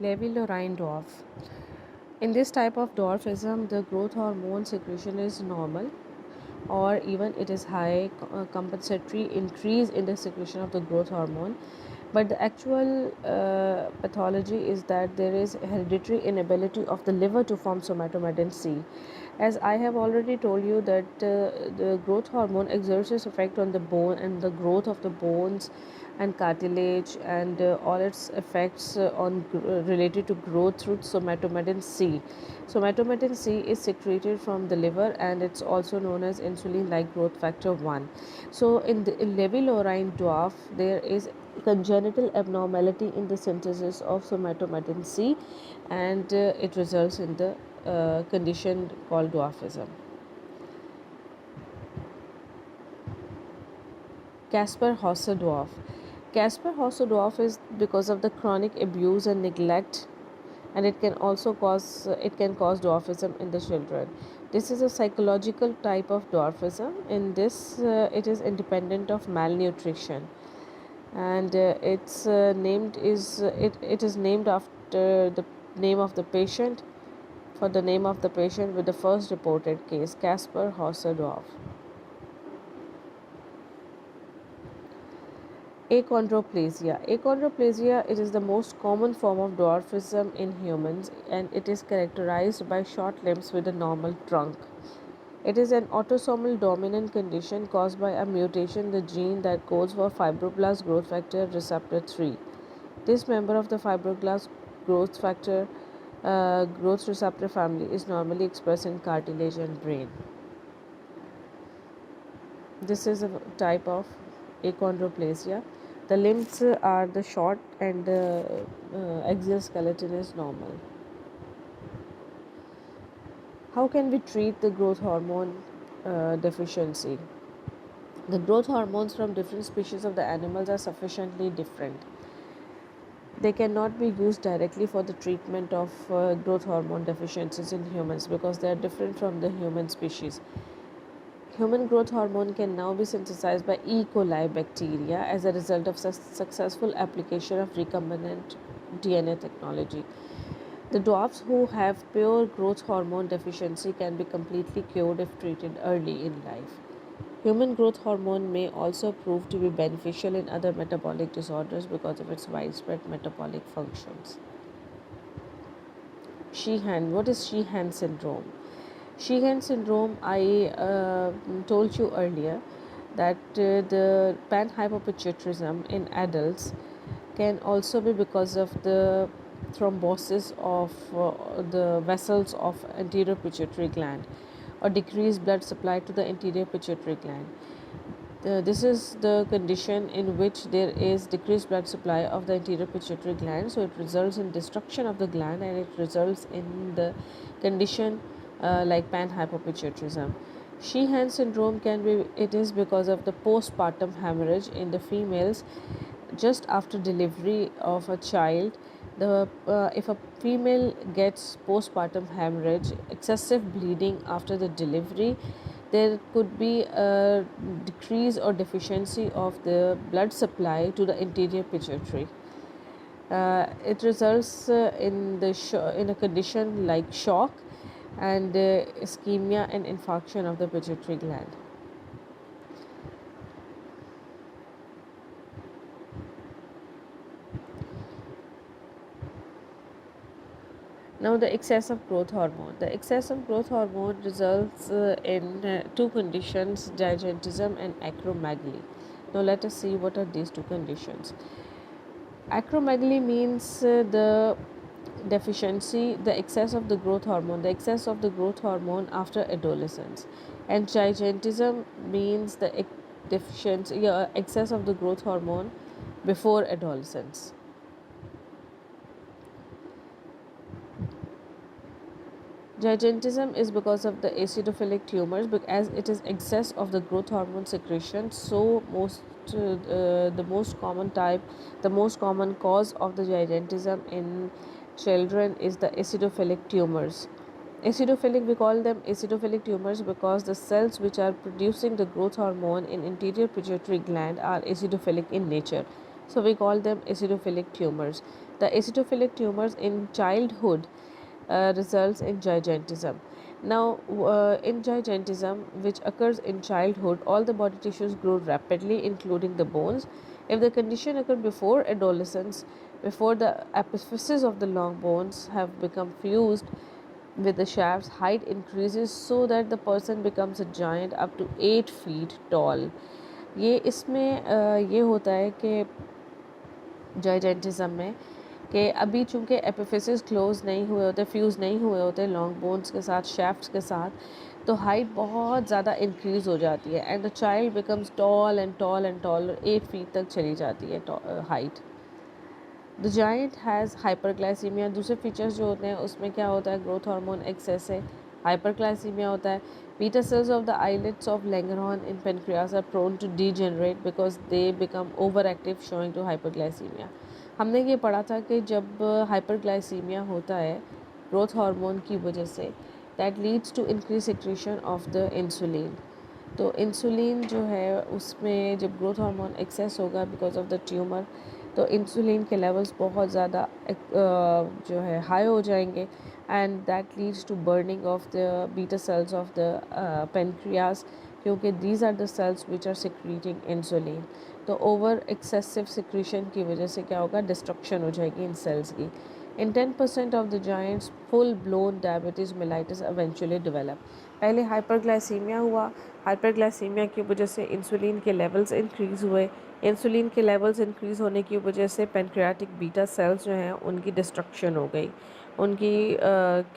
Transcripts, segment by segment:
Levi-Lorraine dwarf. In this type of dwarfism, the growth hormone secretion is normal, or even it is high, compensatory increase in the secretion of the growth hormone. But the actual pathology is that there is hereditary inability of the liver to form somatomedin C. As I have already told you that the growth hormone exerts its effect on the bone and the growth of the bones and cartilage, and all its effects related to growth through somatomedin C. Somatomedin C is secreted from the liver, and it's also known as insulin-like growth factor 1. So in Levi-Lorraine dwarf, there is congenital abnormality in the synthesis of somatomedin C, and it results in the condition called dwarfism. Kasper-Hauser dwarf. Kasper-Hauser dwarf is because of the chronic abuse and neglect, and it can cause dwarfism in the children. This is a psychological type of dwarfism. In this, it is independent of malnutrition, and it is named after the name of the patient, for the name of the patient with the first reported case, Kasper-Hauser dwarf. Achondroplasia. Achondroplasia, it is the most common form of dwarfism in humans, and it is characterized by short limbs with a normal trunk. It is an autosomal dominant condition caused by a mutation in the gene that codes for fibroblast growth factor receptor 3. This member of the fibroblast growth receptor family is normally expressed in cartilage and brain. This is a type of achondroplasia. The limbs are the short, and the axial skeleton is normal. How can we treat the growth hormone deficiency? The growth hormones from different species of the animals are sufficiently different. They cannot be used directly for the treatment of growth hormone deficiencies in humans because they are different from the human species. Human growth hormone can now be synthesized by E. coli bacteria as a result of successful application of recombinant DNA technology. The dwarfs who have pure growth hormone deficiency can be completely cured if treated early in life. Human growth hormone may also prove to be beneficial in other metabolic disorders because of its widespread metabolic functions. Sheehan. What is Sheehan syndrome? Sheehan syndrome, I told you earlier that the panhypopituitarism in adults can also be because of the thrombosis of the vessels of anterior pituitary gland or decreased blood supply to the anterior pituitary gland. This is the condition in which there is decreased blood supply of the anterior pituitary gland, so it results in destruction of the gland, and it results in the condition like panhypopituitarism. Sheehan syndrome it is because of the postpartum hemorrhage in the females just after delivery of a child. If a female gets postpartum hemorrhage, excessive bleeding after the delivery, there could be a decrease or deficiency of the blood supply to the anterior pituitary. It results in a condition like shock and ischemia and infarction of the pituitary gland. Now, the excess of growth hormone. The excess of growth hormone results in two conditions, gigantism and acromegaly. Now, let us see what are these two conditions. Acromegaly means the deficiency, the excess of the growth hormone after adolescence, and gigantism means the deficiency, excess of the growth hormone before adolescence. Gigantism is because of the acidophilic tumors, as it is excess of the growth hormone secretion. So the most common cause of the gigantism in children is the acidophilic tumors. We call them acidophilic tumors because the cells which are producing the growth hormone in anterior pituitary gland are acidophilic in nature. So we call them acidophilic tumors. The acidophilic tumors in childhood results in gigantism. Now, in gigantism, which occurs in childhood, all the body tissues grow rapidly, including the bones. If the condition occurred before adolescence, before the epiphyses of the long bones have become fused with the shafts, height increases so that the person becomes a giant up to 8 feet tall. ये इसमें ये होता है कि जाइजेंटिज्म में कि अभी चूँकि एपिफिसिस क्लोज नहीं हुए होते, फ्यूज़ नहीं हुए होते लॉन्ग बोन्स के साथ, शैफ्ट्स के साथ, तो हाइट बहुत ज़्यादा इंक्रीज़ हो जाती है and the child becomes tall and tall and tall, 8 feet तक चली जाती है height. The giant has hyperglycaemia. दूसरे फीचर्स जो होते हैं उसमें क्या होता है, ग्रोथ हार्मोन एक्सेस है, हाइपरग्लाइसीमिया होता है. Beta cells of the islets of Langerhans in pancreas are prone to degenerate because they become overactive, showing to hyperglycemia. हमने ये पढ़ा था कि जब हाइपरग्लाइसीमिया होता है ग्रोथ हार्मोन की वजह से, that leads to increase secretion of the insulin. तो इंसुलिन जो है उसमें जब ग्रोथ हार्मोन एक्सेस होगा बिकॉज ऑफ द ट्यूमर, तो इंसुलिन के लेवल्स बहुत ज़्यादा जो है हाई हो जाएंगे and that leads to burning of the beta cells of the pancreas, क्योंकि these are the cells which are secreting insulin. तो ओवर एक्सेसिव सिक्रीशन की वजह से क्या होगा, डिस्ट्रक्शन हो जाएगी इन सेल्स की. In 10% of the giants, full-blown diabetes mellitus eventually develop. पहले हाइपरग्लाइसीमिया हुआ, हाइपरग्लाइसीमिया की वजह से इंसुलिन के लेवल्स इंक्रीज़ हुए, इंसुलिन के लेवल्स इंक्रीज़ होने की वजह से पेनक्रियाटिक बीटा सेल्स जो हैं उनकी डिस्ट्रक्शन हो गई, उनकी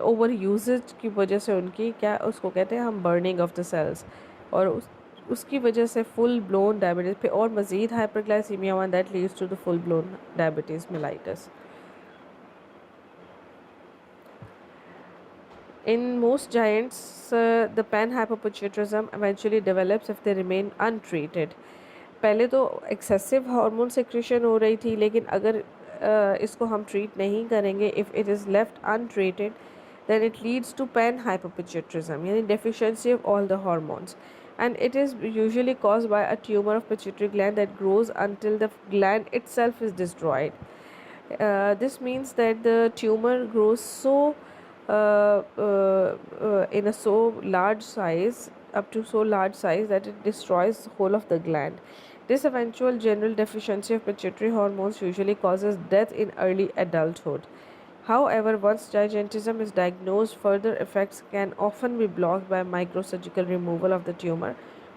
ओवर यूजेज की वजह से उनकी क्या उसको कहते हैं हम बर्निंग ऑफ द सेल्स, और उसकी वजह से फुल ब्लोन डायबिटीज़ पे और मज़ीद हाइपरग्लाइसीमिया हुआ, that leads to the full blown diabetes mellitus. In most giants, the panhypopituitarism eventually develops if they remain untreated. पहले तो एक्सेसिव हार्मोन सिक्रीशन हो रही थी, लेकिन अगर इसको हम ट्रीट नहीं करेंगे, if it is left untreated, then it leads to panhypopituitarism, यानी deficiency of all the hormones. And it is usually caused by a tumor of pituitary gland that grows until the gland itself is destroyed. This means that the tumor grows in a so large size, up to so large size that it destroys the whole of the gland. This eventual general deficiency of pituitary hormones usually causes death in early adulthood. However, once gigantism is diagnosed, further effects can often be blocked by microsurgical removal of the tumor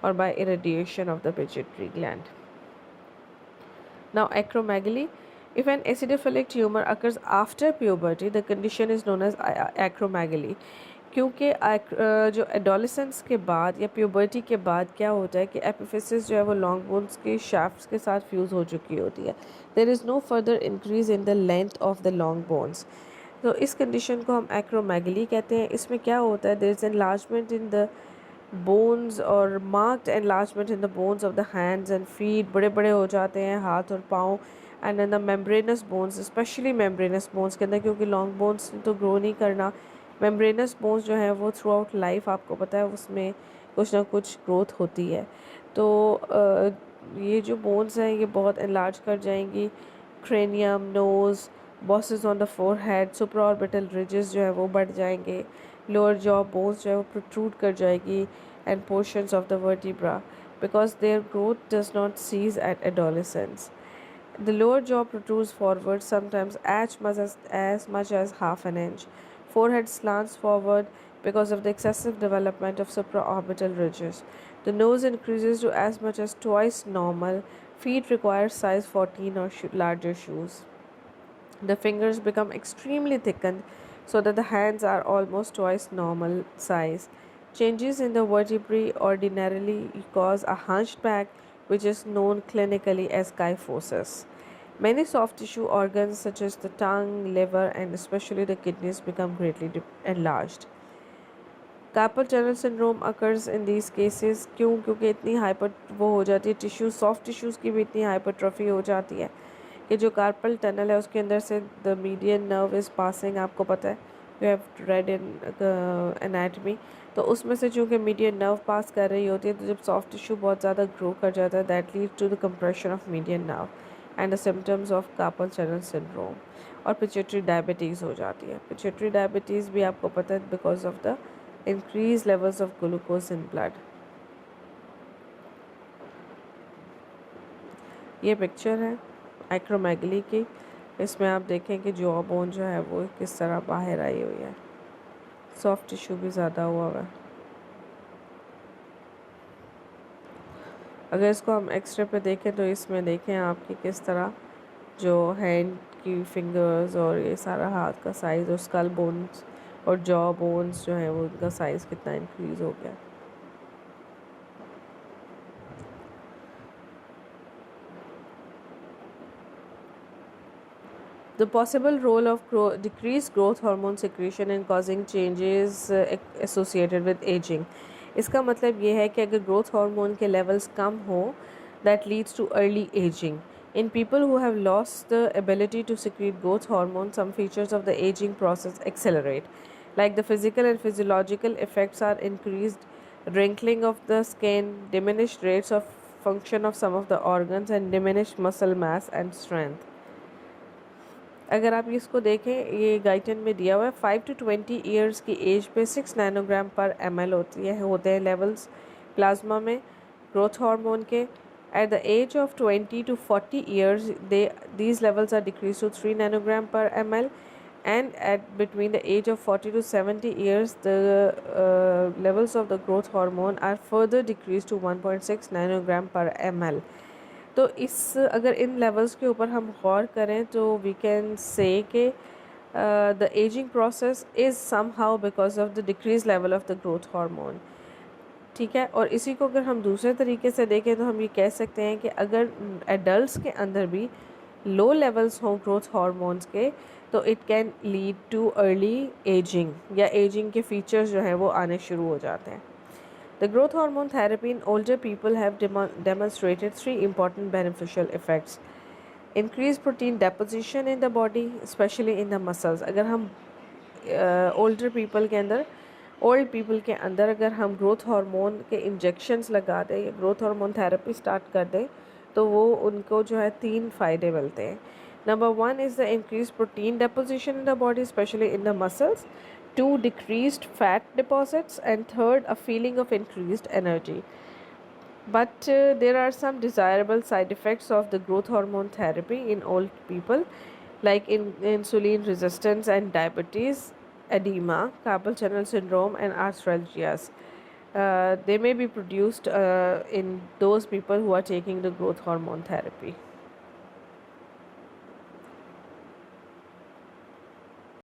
or by irradiation of the pituitary gland. Now, acromegaly. If an acidophilic tumor occurs after puberty, the condition is known as acromegaly. क्योंकि जो adolescence के बाद या puberty के बाद क्या होता है कि एपिफिसिस जो है वो लॉन्ग बोन्स के शाफ्ट्स के साथ फ्यूज़ हो चुकी होती है. There is no further increase in the length of the long bones. तो इस कंडीशन को हम एक्रोमेगली कहते हैं. इसमें क्या होता है, there is enlargement in the bones और marked enlargement in the bones of the hands and feet. बड़े बड़े हो जाते हैं हाथ और पाँव. And in the membranous bones, specially membranous bones के अंदर, क्योंकि लॉन्ग बोन्स तो ग्रो नहीं करना, मेम्ब्रेनस बोन्स जो है वो थ्रू आउट लाइफ आपको पता है उसमें कुछ ना कुछ ग्रोथ होती है. तो ये जो बोन्स हैं ये बहुत एनलार्ज कर जाएंगी. Cranium, nose, bosses on the forehead, supraorbital ridges जो है वो बढ़ जाएंगे. लोअर जॉ बोन्स जो है वो प्रोट्रूड कर जाएगी and portions of the vertebra, because their growth does not cease at adolescence. The lower jaw protrudes forward, sometimes as much as half an inch. Forehead slants forward because of the excessive development of supraorbital ridges. The nose increases to as much as twice normal. Feet require size 14 or larger shoes. The fingers become extremely thickened so that the hands are almost twice normal size. Changes in the vertebrae ordinarily cause a hunchback, which is known clinically as kyphosis. Many soft tissue organs such as the tongue, liver, and especially the kidneys become greatly enlarged. Carpal tunnel syndrome occurs in these cases. क्यों? क्योंकि इतनी hyper वो हो जाती है, tissue soft tissues की भी इतनी हाइपरट्रॉफी हो जाती है कि जो कार्पल टनल है उसके अंदर से the median nerve is passing, आपको पता है, you have read in anatomy. तो उसमें से चूँकि मीडियन नर्व पास कर रही होती है, तो जब सॉफ्ट टिश्यू बहुत ज़्यादा ग्रो कर जाता है, that lead to the compression of median nerve. And the symptoms of carpal channel syndrome. और पिट्यूटरी डायबिटीज़ हो जाती है। पिट्यूटरी डायबिटीज़ भी आपको पता है because of the increase levels of glucose in blood. ये पिक्चर है एक्रोमेगली की। इसमें आप देखें कि जॉ बोन जो है वो किस तरह बाहर आई हुई है, सॉफ्ट टिश्यू भी ज़्यादा हुआ है। अगर इसको हम एक्सरे पे देखें तो इसमें देखें आपकी किस तरह जो हैंड की फिंगर्स और ये सारा हाथ का साइज़ और स्कल बोन्स और जॉ बोन्स जो है वो उनका साइज़ कितना इंक्रीज़ हो गया। The possible role of decreased growth hormone secretion in causing changes associated with aging. इसका मतलब ये है कि अगर growth hormone के levels कम हो, that leads to early aging. In people who have lost the ability to secrete growth hormone, some features of the aging process accelerate. Like the physical and physiological effects are increased wrinkling of the skin, diminished rates of function of some of the organs, and diminished muscle mass and strength. अगर आप इसको देखें, ये Guyton में दिया हुआ है 5 to 20 years की एज पे 6 नैनोग्राम पर ml होते हैं लेवल्स प्लाज्मा में ग्रोथ हार्मोन के। At the age of 20 to 40 years these levels are decreased to 3 nanogram per ml, and at between the age of 40 to 70 years the levels of the growth hormone are further decreased to 1.6 nanogram per ml. तो इस अगर इन levels के ऊपर हम गौर करें तो we can say कि the ageing process is somehow because of the decrease level of the growth hormone. ठीक है, और इसी को अगर हम दूसरे तरीके से देखें तो हम ये कह सकते हैं कि अगर एडल्ट्स के अंदर भी लो लेवल्स हों ग्रोथ हार्मोन्स के तो it can lead too early ageing, या एजिंग के फीचर्स जो हैं वो आने शुरू हो जाते हैं। The growth hormone therapy in older people have demonstrated three important beneficial effects. Increased protein deposition in the body, especially in the muscles. अगर हम older people के अंदर ओल्ड पीपल के अंदर अगर हम ग्रोथ हार्मोन के इंजेक्शंस लगा दें या ग्रोथ हार्मोन थेरेपी स्टार्ट कर दें तो वो उनको जो है 3 फ़ायदे मिलते हैं। Number 1 is the increase protein deposition in the body specially in the muscles, 2 decreased fat deposits, and third a feeling of increased energy. But there are some desirable side effects of the growth hormone therapy in old people, like insulin resistance and diabetes, edema, carpal tunnel syndrome, and arthralgias. They may be produced in those people who are taking the growth hormone therapy.